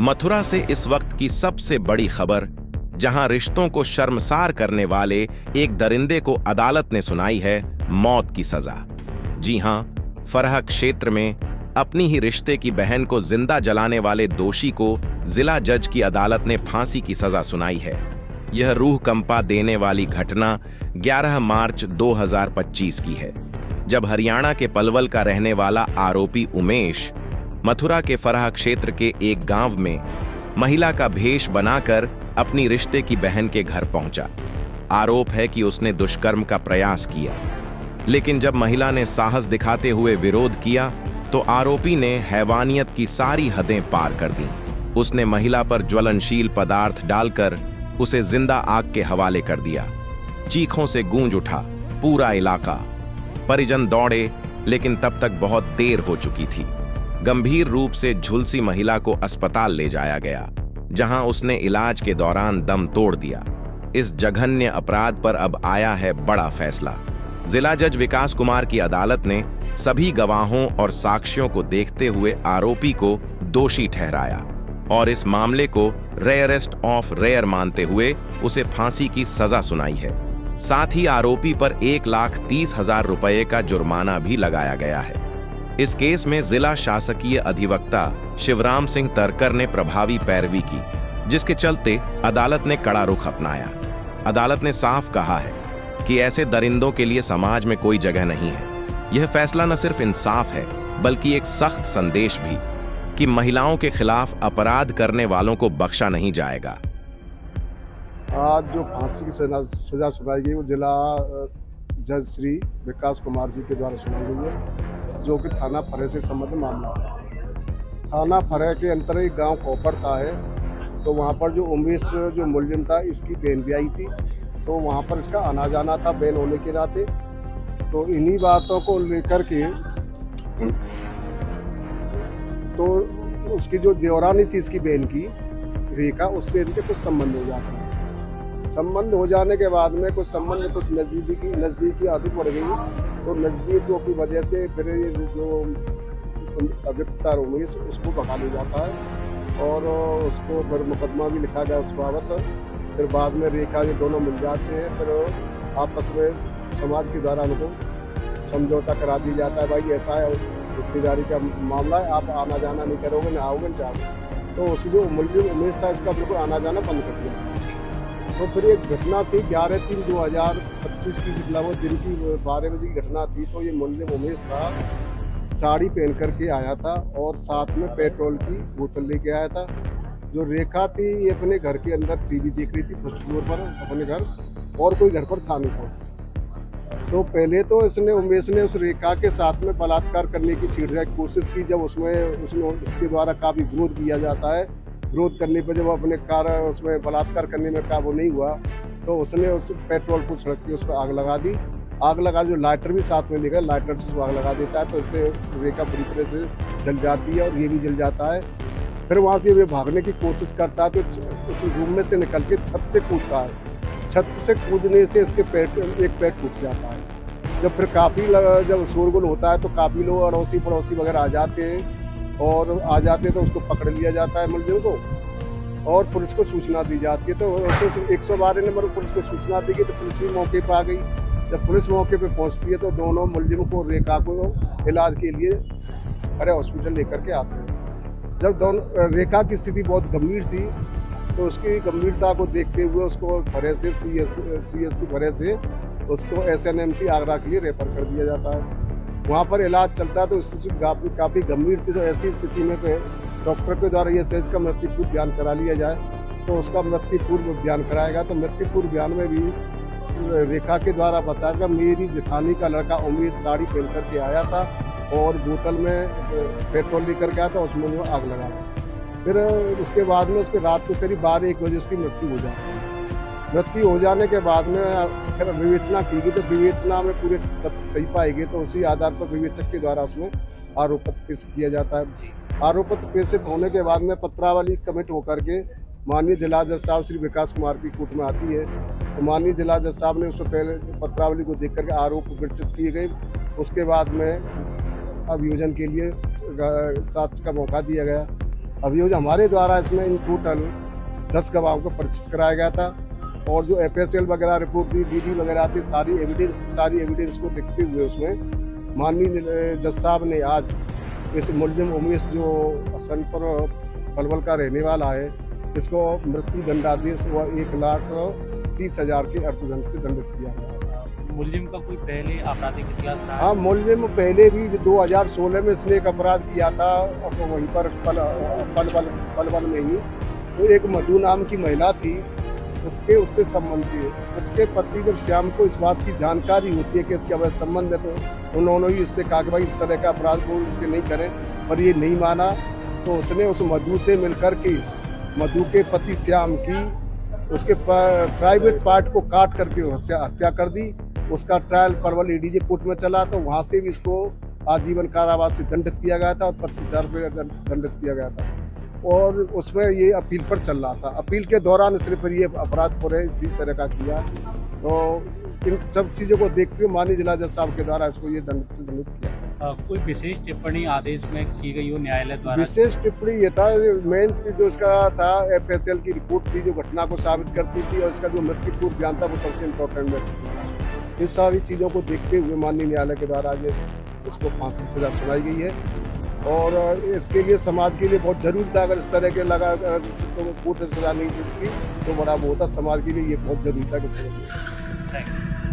मथुरा से इस वक्त की सबसे बड़ी खबर, जहां रिश्तों को शर्मसार करने वाले एक दरिंदे को अदालत ने सुनाई है मौत की सजा। जी हां, फरह क्षेत्र में अपनी ही रिश्ते की बहन को जिंदा जलाने वाले दोषी को जिला जज की अदालत ने फांसी की सजा सुनाई है। यह रूह कंपा देने वाली घटना 11 मार्च 2025 की है, जब हरियाणा के पलवल का रहने वाला आरोपी उमेश मथुरा के फरह क्षेत्र के एक गांव में महिला का भेष बनाकर अपनी रिश्ते की बहन के घर पहुंचा। आरोप है कि उसने दुष्कर्म का प्रयास किया, लेकिन जब महिला ने साहस दिखाते हुए विरोध किया तो आरोपी ने हैवानियत की सारी हदें पार कर दी। उसने महिला पर ज्वलनशील पदार्थ डालकर उसे जिंदा आग के हवाले कर दिया। चीखों से गूंज उठा पूरा इलाका। परिजन दौड़े, लेकिन तब तक बहुत देर हो चुकी थी। गंभीर रूप से झुलसी महिला को अस्पताल ले जाया गया, जहां उसने इलाज के दौरान दम तोड़ दिया। इस जघन्य अपराध पर अब आया है बड़ा फैसला। जिला जज विकास कुमार की अदालत ने सभी गवाहों और साक्ष्यों को देखते हुए आरोपी को दोषी ठहराया और इस मामले को रेयरेस्ट ऑफ रेयर मानते हुए उसे फांसी की सजा सुनाई है। साथ ही आरोपी पर 1,30,000 रुपये का जुर्माना भी लगाया गया है। इस केस में जिला शासकीय अधिवक्ता शिवराम सिंह तरकर ने प्रभावी पैरवी की, जिसके चलते अदालत ने कड़ा रुख अपनाया। अदालत ने साफ कहा है कि ऐसे दरिंदों के लिए समाज में कोई जगह नहीं है। यह फैसला न सिर्फ इंसाफ है, बल्कि एक सख्त संदेश भी कि महिलाओं के खिलाफ अपराध करने वालों को बख्शा नहीं जाएगा। आज जो फांसी की सजा सुनाई गई वो जिला जज श्री विकास कुमार जी के द्वारा सुनाई गई है, जो कि थाना फरह से संबंधित मामला है। थाना फरह के अंतर एक गांव कोपड़ता है, तो वहां पर जो उमेश जो मुलजिम था, इसकी बहन भी आई थी, तो वहां पर इसका आना जाना था बहन होने के नाते। तो इन्हीं बातों को लेकर के तो उसकी जो देवरानी थी इसकी बहन की रेखा, उससे इनके कुछ संबंध हो जाते हैं। संबंध हो जाने के बाद में कुछ संबंध कुछ नज़दीकी आदत बढ़ गई, तो नज़दीकों की वजह से फिर ये जो अभियुक्त उमेश उसको भगा ले जाता है और उसको फिर मुकदमा भी लिखा गया उस बाबत। फिर बाद में रेखा ये दोनों मिल जाते हैं, फिर आपस में समाज के द्वारा उनको समझौता करा दिया जाता है, भाई ऐसा है रिश्तेदारी का मामला है, आप आना जाना नहीं करोगे, ना आओगे ना जाओगे। तो उसकी जो मुलजिम उमेश था, इसका बिल्कुल आना जाना बंद कर दिया। तो फिर एक घटना थी 11/3/2025 की दिन की 12 बजे की घटना थी। तो ये मुलजिम उमेश था, साड़ी पहन करके आया था और साथ में पेट्रोल की बोतल लेके आया था। जो रेखा थी ये अपने घर के अंदर टीवी देख रही थी फर्स्ट फ्लोर पर अपने घर, और कोई घर पर था नहीं था। तो पहले तो उमेश ने उस रेखा के साथ में बलात्कार करने की छेड़छाड़ की कोशिश की। जब उसने इसके द्वारा काफ़ी विरोध किया जाता है, विरोध करने पर जब अपने उसमें बलात्कार करने में काबू नहीं हुआ, तो उसने उस पेट्रोल को छिड़क के उस पर आग लगा दी। आग लगा, जो लाइटर भी साथ में लेकर लाइटर से उसको आग लगा देता है, तो इससे रेखा पूरी तरह से जल जाती है और ये भी जल जाता है। फिर वहाँ से वे भागने की कोशिश करता है, तो उस रूम में से निकल के छत से कूदता है। छत से कूदने से इसके एक पैर टूट जाता है। जब फिर जब शोरगुल होता है तो काफ़ी लोग अड़ोसी पड़ोसी वगैरह आ जाते हैं, और आ जाते तो उसको पकड़ लिया जाता है मुलजिम को, और पुलिस को सूचना दी जाती है। तो 112 नंबर पुलिस को सूचना दी गई, तो पुलिस भी मौके पर आ गई। जब पुलिस मौके पर पहुंचती है तो दोनों मुलजिम को रेखा को इलाज के लिए फरह हॉस्पिटल लेकर के आते हैं। जब दोनों रेखा की स्थिति बहुत गंभीर थी, तो उसकी गंभीरता को देखते हुए उसको फरह से CSC फरह से उसको SNMC आगरा के लिए रेफर कर दिया जाता है। वहाँ पर इलाज चलता है, तो स्थिति काफ़ी गंभीर थी। तो ऐसी स्थिति में डॉक्टर के द्वारा ये सहज का मृत्यु पूर्व बयान करा लिया जाए, तो उसका मृत्यु पूर्व बयान कराएगा। तो मृत्यु पूर्व बयान में भी रेखा के द्वारा बताया, मेरी जेठानी का लड़का उमेश साड़ी पहन करके आया था और बोतल में पेट्रोल लेकर के आया था, उसमें वो आग लगा। फिर उसके बाद में उसके रात को करीब 12-1 बजे उसकी मृत्यु हो जाती है। मृत्यु हो जाने के बाद में फिर विवेचना की गई, तो विवेचना में पूरे तथ्य सही पाए गए, तो उसी आधार पर विवेचक के द्वारा उसमें आरोप पत्र पेश किया जाता है। आरोप पत्र पेश होने के बाद में पत्रावली कमिट होकर के माननीय जिला जज साहब श्री विकास कुमार की कोर्ट में आती है। तो माननीय जिला जज साहब ने उसको पहले पत्रावली को देख करके आरोप विकसित किए गए। उसके बाद में अभियोजन के लिए साक्ष्य का मौका दिया गया। अभियोग हमारे द्वारा इसमें इन टोटल 10 गवाहों को परिचित कराया गया था और जो FSL वगैरह रिपोर्ट थी, DD वगैरह थी, सारी एविडेंस को देखते हुए उसमें माननीय जज साहब ने आज इस मुलजिम उमेश जो हसनपुर पलवल का रहने वाला है, इसको मृत्यु दंडादेश व 1,30,000 के अर्थदंड से दंडित किया गया। मुलजिम का कोई पहले आपराधिक इतिहास रहा है? हाँ, मुलजिम पहले भी 2016 में इसने एक अपराध किया था और तो वहीं पर पलवल में ही तो एक मधु नाम की महिला थी, उससे संबंध थे। उसके पति जब श्याम को इस बात की जानकारी होती है कि इसके अवैध संबंध है तो उन्होंने ही इससे कहा कि भाई इस तरह का अपराध को नहीं करें, पर ये नहीं माना तो उसने उस मधु से मिलकर के मधु के पति श्याम की उसके प्राइवेट पार्ट को काट करके हत्या कर दी। उसका ट्रायल पलवल ADJ कोर्ट में चला तो वहाँ से भी इसको आजीवन कारावास से दंडित किया गया था और 25,000 रुपये दंडित किया गया था और उसमें ये अपील पर चल रहा था। अपील के दौरान इसने फिर ये अपराध पूरे इसी तरह का किया। तो इन सब चीज़ों को देखते हुए माननीय जिला जज साहब के द्वारा इसको ये दंडित किया। कोई विशेष टिप्पणी आदेश में की गई हो न्यायालय द्वारा? विशेष टिप्पणी ये था, मेन चीज जो इसका था FSL की रिपोर्ट थी जो घटना को साबित करती थी और इसका जो मृत्यु पूर्व बयान था वो सबसे इम्पोर्टेंट है। इन सारी चीज़ों को देखते हुए माननीय न्यायालय के द्वारा ये इसको फांसी की सजा सुनाई गई है और इसके लिए समाज के लिए बहुत जरूरी था। अगर इस तरह के लगा तो कोर्ट सजा नहीं मिलती तो बड़ा वो होता, समाज के लिए ये बहुत जरूरी था कि थैंक यू।